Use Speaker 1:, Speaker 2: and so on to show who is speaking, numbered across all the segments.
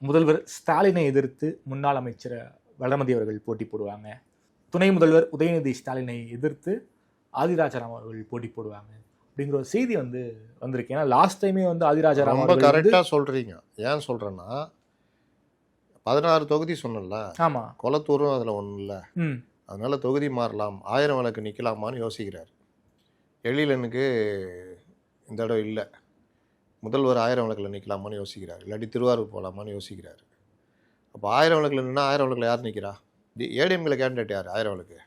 Speaker 1: முதல்வர் ஸ்டாலினை எதிர்த்து முன்னாள் அமைச்சர் வளர்மதி அவர்கள் போட்டி போடுவாங்க. துணை முதல்வர் உதயநிதி ஸ்டாலினை எதிர்த்து ஆதிராஜாராம் அவர்கள் போட்டி போடுவாங்க அப்படிங்கிற ஒரு செய்தி வந்து வந்திருக்கு. ஏன்னா லாஸ்ட் டைமே வந்து ஆதிராஜாராம்
Speaker 2: ரொம்ப கரெக்டாக சொல்கிறீங்க. ஏன் சொல்கிறேன்னா 16 தொகுதி சொன்னல.
Speaker 1: ஆமாம்,
Speaker 2: கொளத்தூரும் அதில் ஒன்றும் இல்லை.
Speaker 1: ம்,
Speaker 2: அதனால தொகுதி மாறலாம், 1000 விளக்கு நிற்கலாமான்னு யோசிக்கிறார். எழிலனுக்கு இந்த இடம் இல்லை, முதல்வர் 1000 விளக்கில் நிற்கலாமான்னு யோசிக்கிறார். இல்லாட்டி திருவாரூர் போகலாமான்னு யோசிக்கிறார். அப்போ 1000 விளக்கில் நின்னா 1000 விளக்கில் யார் நிற்கிறா? ஏடிஎம்கில் கேண்டிடேட் யார் 1000 விளக்கு?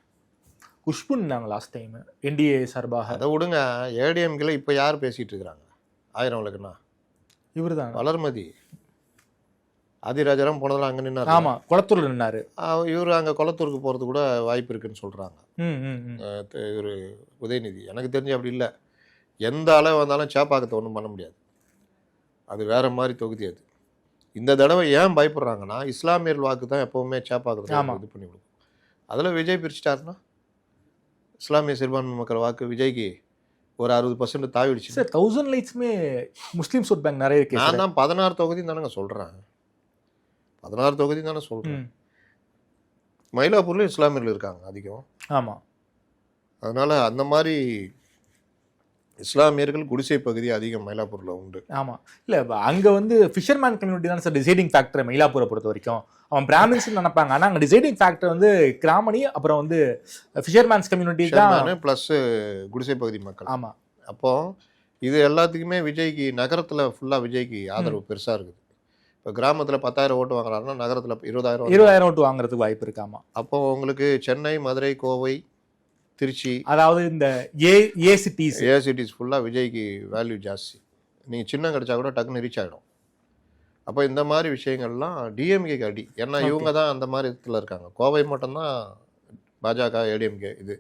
Speaker 1: குஷ்பு நின்னாங்க லாஸ்ட் டைம் என்டிஏ சார்பாக.
Speaker 2: அதை விடுங்க, ஏடிஎம்கில் இப்போ யார் பேசிகிட்டு இருக்கிறாங்க 1000 விளக்குன்னா?
Speaker 1: இவர் தான்
Speaker 2: வளர்மதி. ஆதிராஜாராம் போனதெல்லாம் அங்கே நின்னார்.
Speaker 1: ஆமாம், குளத்தூர்ல நின்னாரு.
Speaker 2: இவர் அங்கே கொளத்தூருக்கு போகிறது கூட வாய்ப்பு இருக்குன்னு சொல்கிறாங்க. இவர் உதயநிதி. எனக்கு தெரிஞ்சு அப்படி இல்லை. எந்த அளவு வந்தாலும் சேப்பாக்கத்தை ஒன்றும் பண்ண முடியாது. அது வேற மாதிரி தொகுதி. அது இந்த தடவை ஏன் பயப்படுறாங்கன்னா, இஸ்லாமியர் வாக்கு தான் எப்போவுமே சேப்பாக்கத்தை இது பண்ணி கொடுக்கும். அதில் விஜய் பிரிச்சிட்டாருன்னா இஸ்லாமிய சிறுபான்மை மக்கள் வாக்கு விஜய்க்கு ஒரு 60% தாவிடுச்சு.
Speaker 1: சார் 1000 லைட்ஸுமே முஸ்லீம் ஓட் பேங்க் நிறைய இருக்கு.
Speaker 2: நான் தான் 16 தொகுதி தானேங்க சொல்கிறேன். 16 தொகுதி தானே சொல்கிறேன். மயிலாப்பூர்லேயும் இஸ்லாமியர்கள் இருக்காங்க அதிகம்.
Speaker 1: ஆமாம்,
Speaker 2: அதனால் அந்த மாதிரி இஸ்லாமியர்கள் குடிசை பகுதி அதிகம் மயிலாப்பூரில் உண்டு.
Speaker 1: ஆமாம். இல்லை, அங்கே வந்து ஃபிஷர்மேன் கம்யூனிட்டி தான் சார் டிசைடிங் ஃபேக்டர் மயிலாப்பூரை பொறுத்த வரைக்கும். அவன் பிராமின்ஸ் நினைப்பாங்க, ஆனால் அங்கே டிசைடிங் ஃபேக்டர் வந்து கிராமணி, அப்புறம் வந்து ஃபிஷர்மேன்ஸ் கம்யூனிட்டி தான்,
Speaker 2: ப்ளஸ் குடிசை பகுதி மக்கள்.
Speaker 1: ஆமாம்.
Speaker 2: அப்போ இது எல்லாத்துக்குமே விஜய்க்கு நகரத்தில் ஃபுல்லாக விஜய்க்கு ஆதரவு பெருசாக இருக்குது. இப்போ கிராமத்தில் 10,000 ஓட்டு வாங்குறாருன்னா நகரத்தில் 20,000
Speaker 1: ஓட்டு வாங்குறதுக்கு வாய்ப்பு இருக்காமா.
Speaker 2: அப்போ உங்களுக்கு சென்னை, மதுரை, கோவை, திருச்சி,
Speaker 1: அதாவது இந்த ஏ சிட்டிஸ்
Speaker 2: ஃபுல்லாக விஜய்க்கு வேல்யூ ஜாஸ்தி. நீங்கள் சின்ன கிடச்சா கூட டக்குன்னு ரீச் ஆகிடும். அப்போ இந்த மாதிரி விஷயங்கள்லாம் டிஎம்கேக்கு அடி. ஏன்னா இவங்க தான் அந்த மாதிரி இடத்துல இருக்காங்க. கோவை மட்டும்தான் பாஜக, ஏடிஎம்கே. இது